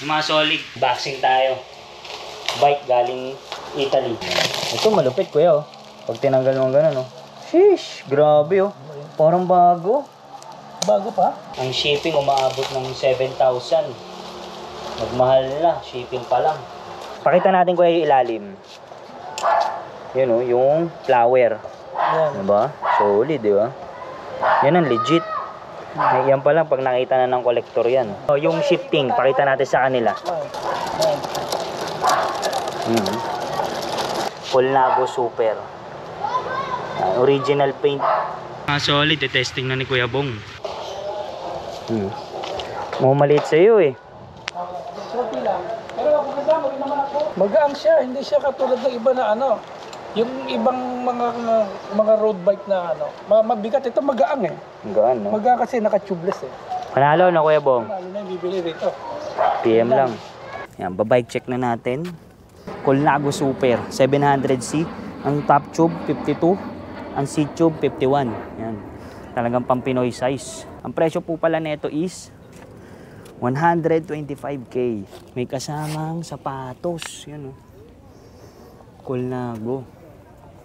Yung mga solid, boxing tayo. Bike galing Italy. Ito malupit kuya oh. Pag tinanggal mo gano'n oh. Sheesh, grabe oh. Parang bago. Bago pa? Ang shipping umaabot ng 7,000. Magmahal na, shipping pa lang. Pakita natin kuya yung ilalim. Yun oh, yung flower. Yan. Diba? Solid, diba? Yan ang legit. Yan pa lang pag nakita na ng kolektor yan. So, yung shifting, pakita natin sa kanila. Colnago Super. Original paint. Solid, testing na ni Kuya Bong. Maliit sa iyo eh. Okay lang. Pero ako kasama rin naman ako. Magaan siya, hindi siya katulad ng iba na ano. Yung ibang mga road bike na ano, mabigat ito magaan eh. Magaan no? Magaan kasi naka-tubeless eh. Panalo na Kuya Bong. Panalo na yung bibili rito. PM lang. Yan, babike check na natin. Colnago Super 700C. Ang top tube 52. Ang seat tube 51. Yan. Talagang pang Pinoy size. Ang presyo po pala nito is 125k. May kasamang sapatos. Yan o. Colnago.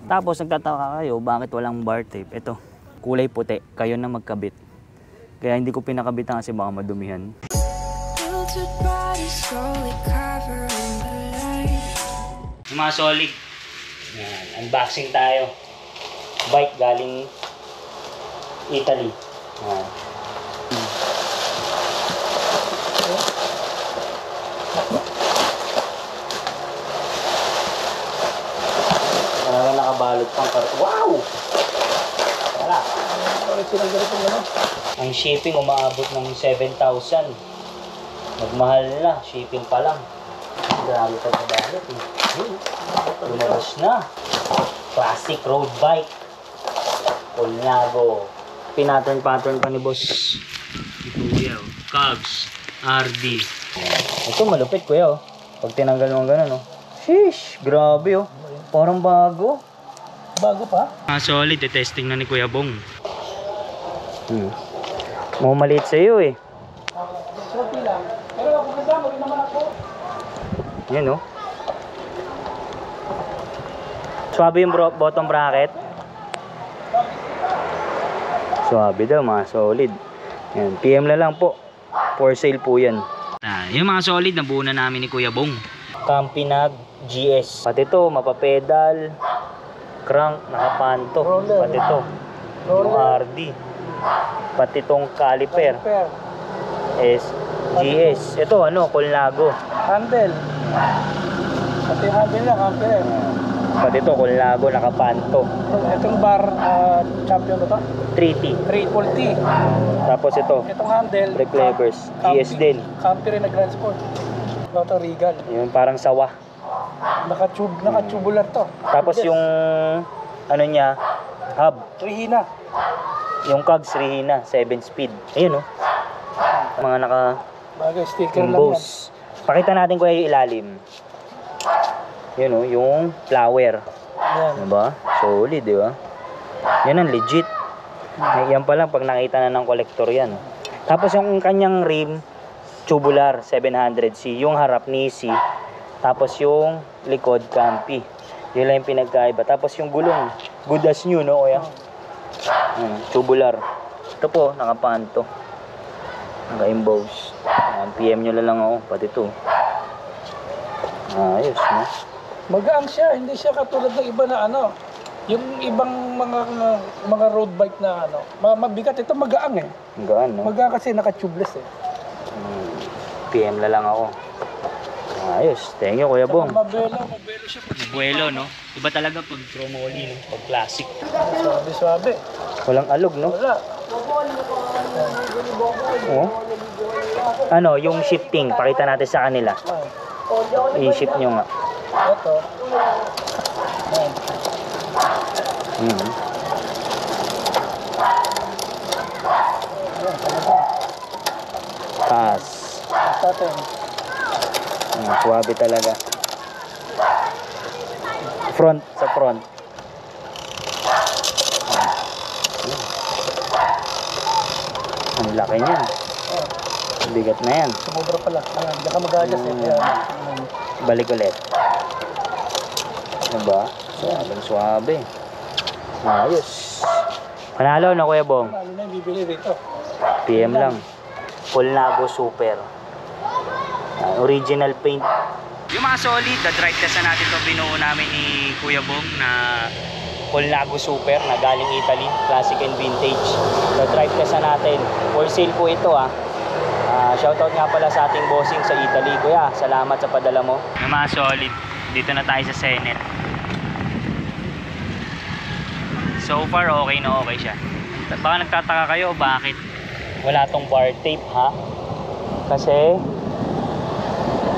Tapos nagtataka kayo bakit walang bar tape. Ito, kulay puti. Kayo na magkabit. Kaya hindi ko pinakabitan kasi baka madumihan. Yung mga solid. Yan, unboxing tayo. Bike galing Italy. Yan. Talagang nakabalot pang karton. Wow! Wala. Ang shipping umaabot ng 7,000. Magmahal na. Shipping pa lang. Grabe ka sa balot eh. Lumabas na. Classic road bike. Colnago. Pinattern pa ni boss. Kuya, Cogs, RD. Ito malupit kuya oh. Pag tinanggal mo gano'n oh. Sheesh, grabe oh. Parang bago. Bago pa? Solid, testing na ni Kuya Bong. Maliit sa iyo eh. Okay lang. Pero ako kasama rin naman ako. Yan oh. Swabe yung bottom bracket. Swabe daw, mga solid. Yan, PM na lang po. For sale po yan. Yung mga solid, nabuo na namin ni Kuya Bong. Campinag GS. Pati to, mapapedal. Crank, nakapanto. Roller. Pati to. Yung RD. Pati tong caliper. is GS. Ito ano, Colnago. Handle. Pati handle lang, handle. Pati ito, Colnago, nakapanto. Itong bar, champion ba ito? 3T. Triple T. Tapos ito, Itong handle. brake levers. GS din. Campi rin na Grand Sport. Ito Regal. Yun, parang sawa. Naka-tubular to. Tapos yung, ano niya, hub. Rihina. Yung cogs, Rihina, 7 speed. Ayun oh. Mga naka Bagay, sticker lang yan. emboss. Pakita natin ko yung ilalim. Yun oh, yung flower. Yan. Diba? Solid, diba? Yan ang legit. Yan pa lang pag nakita na ng kolektor yan. Tapos yung kanyang rim, tubular, 700C. Yung harap Nisi. Tapos yung likod, Campi. Yun lang yung pinagkaiba. Tapos yung gulong, good as new, no, kuya? Tubular. Ito po, nakapanto. Naka-emboss. PM nyo lang ako, pati ito. Ayos, no? Magaan siya, hindi siya katulad ng iba na ano. Yung ibang mga road bike na ano, mabigat ito magaan eh. Gaan, no? Magaan kasi naka-tubeless eh. PM lang ako. Ayos, thank you Kuya Bong. Mabelo siya. Buwelo, no? Iba talaga pag tromoli, no? Pag classic. Swabe. Walang alog, no? Wala. Oh. Ano, yung shifting, pakita natin sa kanila. I-shift nyo nga. Ito. Taas. Natin. Suwabe talaga. Front, sa front. Ang laki niyan. Bigat na yan. Sumobra pala. Ayan, hindi ka mag-adjust eh. Ayan. Balik ulit. Diba? Suwabe. Ayos. Panalo na Kuya Bong. Ano na yung bibili rito? PM lang. Colnago Super. Original paint. Yung mga solid, drive test na natin ito. Binuo namin ni Kuya Bong na Colnago Super na galing Italy. Classic and vintage. Drive test na natin. For sale po ito shoutout nga pala sa ating bossing sa Italy. Kuya, salamat sa padala mo. Yung mga solid, dito na tayo sa Senet. So far, okay na okay siya. Baka nagtataka kayo, bakit wala tong bar tape, ha? Kasi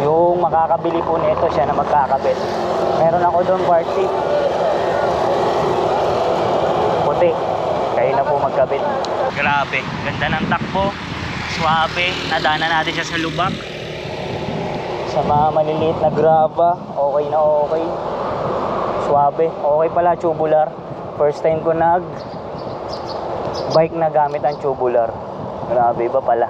yung makakabili po nito siya na magkakabit. Meron ako doon bar tape. Puti. Kayo na po magkabit. Grabe, ganda ng takbo. Suwabe, nadaanan natin siya sa lubak. Sa mga maliliit na graba, okay na okay. Suwabe, okay pala, tubular. First time ko bike na gamit ang tubular. Grabe, iba pala.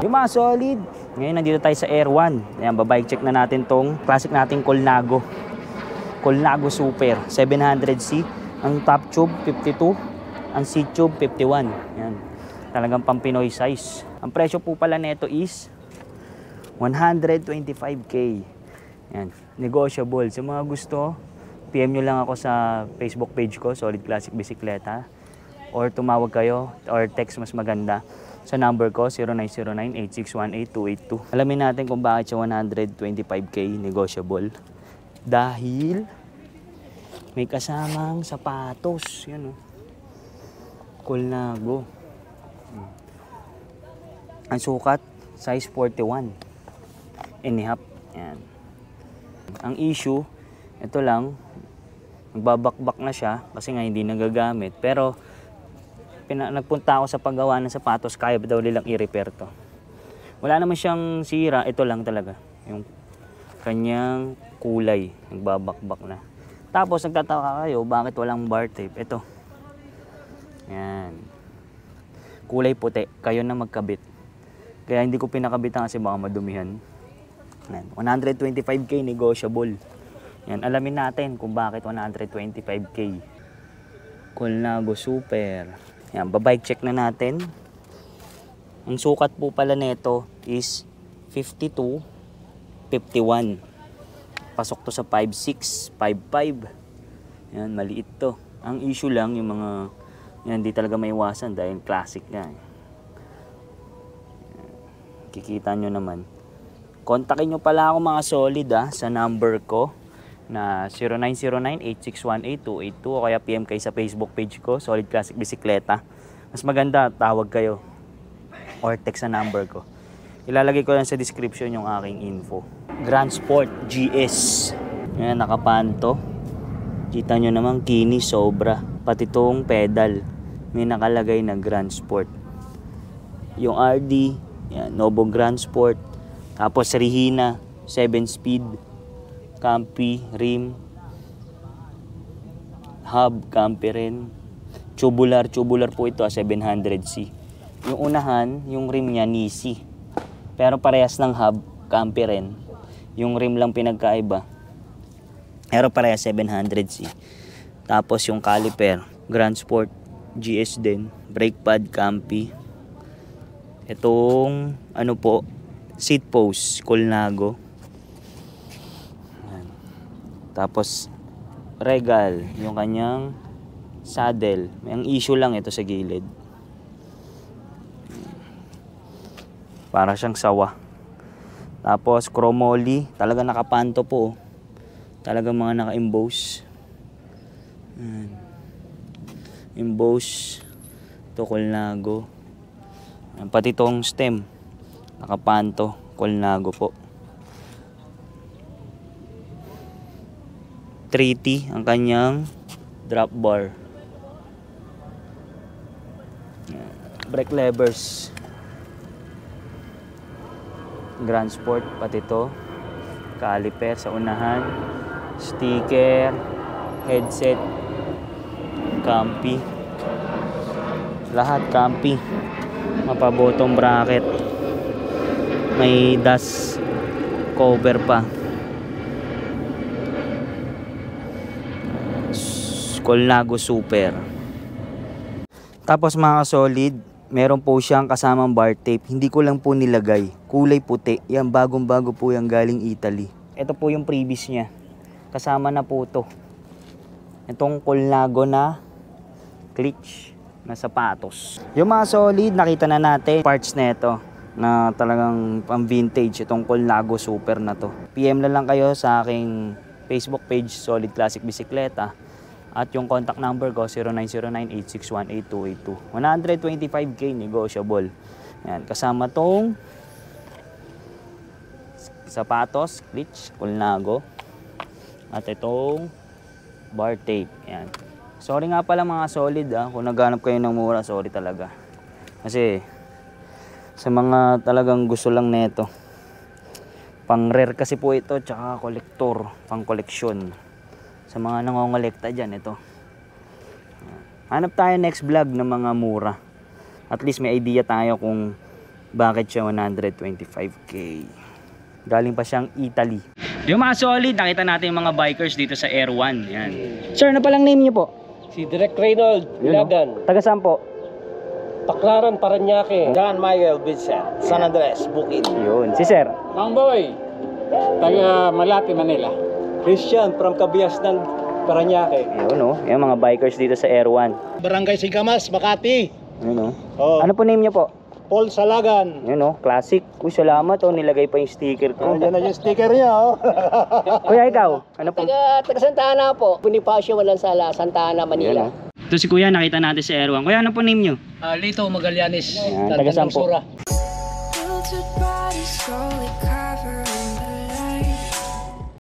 Yung mga solid. Ngayon nandito tayo sa Air 1. Ayan, babike check na natin tong classic nating Colnago. Colnago Super 700C. Ang top tube 52, ang seat tube 51. Ayan. Talagang pang Pinoy size. Ang presyo po pala nito is 125k. Yan, negotiable. Sa mga gusto, PM nyo lang ako sa Facebook page ko, Solid Classic Bisikleta. Or tumawag kayo, or text mas maganda. Sa number ko, 0909-8618-282. Alamin natin kung bakit siya 125k negotiable. Dahil may kasamang sapatos. Yan o. Colnago. Ang sukat, size 41 and a half. Yan. Ang issue, ito lang, nagbabakbak na siya kasi nga hindi nagagamit. Pero nagpunta ako sa paggawa ng sapatos, kaya daw nilang i-repair to. Wala naman siyang sira, ito lang talaga. Yung kanyang kulay, nagbabakbak na. Tapos nagtataka kayo, bakit walang bar tape? Ito. Yan. Kulay puti, kayo na magkabit. Kaya hindi ko pinakabitan kasi baka madumihan. 125k negotiable. Yan, alamin natin kung bakit 125k. Colnago Super. Yan, babike check na natin. Ang sukat po pala nito is 52, 51. Pasok to sa 5'6", 5'5". Yan, maliit to. Ang issue lang yung mga yan, di talaga maiwasan dahil classic nga. Kikita nyo naman. Kontakin nyo pala ako mga solid sa number ko na 0909-8618-282 o kaya PM kayo sa Facebook page ko, Solid Classic Bisikleta. Mas maganda, tawag kayo or text sa number ko. Ilalagay ko lang sa description yung aking info. Grand Sport GS. Yan, nakapanto. Kita nyo naman, kini sobra. Pati tong pedal, may nakalagay na Grand Sport. Yung RD, yan, Novo Grand Sport. Tapos Rihina, 7-speed. Campi, rim. Hub, Campi rin. Tubular po ito, 700C. Yung unahan, yung rim niya, Nisi. Pero parehas ng hub, Campi rin. Yung rim lang pinagkaiba. Pero parehas 700C. Tapos yung caliper, Grand Sport, GS din. Brake pad, Campi. Itong ano po, seat post, Colnago. Yan. Tapos Regal, yung kanyang saddle. Ang issue lang ito sa gilid. Para siyang sawa. Tapos chromoly, talaga nakapanto po. Talaga mga naka-emboss. Emboss. Ito Colnago. Pati itong stem, nakapanto, Colnago po. 3T ang kanyang drop bar. Brake levers. Grand Sport, pati ito. Caliper sa unahan. Sticker, headset, Campi. Lahat Campi. Mapa bottom bracket. May dust cover pa. Colnago Super. Tapos mga solid, meron po siyang kasamang bar tape. Hindi ko lang po nilagay. Kulay puti. Yan, bagong-bago po yung galing Italy. Ito po yung previous niya. Kasama na po to. Itong Colnago na clutch na sapatos. Yung mga solid, nakita na natin parts na ito na talagang pang vintage. Itong Colnago Super na to. PM na lang kayo sa aking Facebook page, Solid Classic Bisikleta. At yung contact number ko, 0909-861-8282. 125k negotiable. Yan, kasama tong sapatos, clutch, Colnago. At itong bar tape. Yan. Sorry nga pala mga solid kung naghanap kayo ng mura, sorry talaga. Kasi sa mga talagang gusto lang neto. Pang rare kasi po ito, tsaka kolektor, pang koleksyon. Sa mga nangongolekta dyan, ito. Hanap tayo next vlog ng mga mura. At least may idea tayo kung bakit siya 125k. Galing pa siyang Italy. Yung mga solid, nakita natin yung mga bikers dito sa Air 1. Yan. Sir, ano palang name niyo po? Si Direk Reynold Ilagan, Taga saan po? Paklaran, Paranaque. John Michael Vincent, San Andres, Bukid. Yun. Si Sir? Mang Boy, taga Malate, Manila. Christian from Kabiasnan, Paranaque. Yun o. Yung mga bikers dito sa Air 1. Barangay Sigamas, Makati. Yun o. Oh. Ano po name niyo po? Paul Salagan. Yun o. Classic. Uy, salamat o. Nilagay pa yung sticker ko. Yan na yung sticker niya, oh. Kuya, ikaw? Ano po? Taga Santa Ana po. Bonifacio Walansala, Santa Ana, Manila. Yan, o. Ito si Kuya, nakita natin sa Air 1. Kuya, ano po name niyo? Lito Magallanes. Yan, taga saan po? Filtered bodies slowly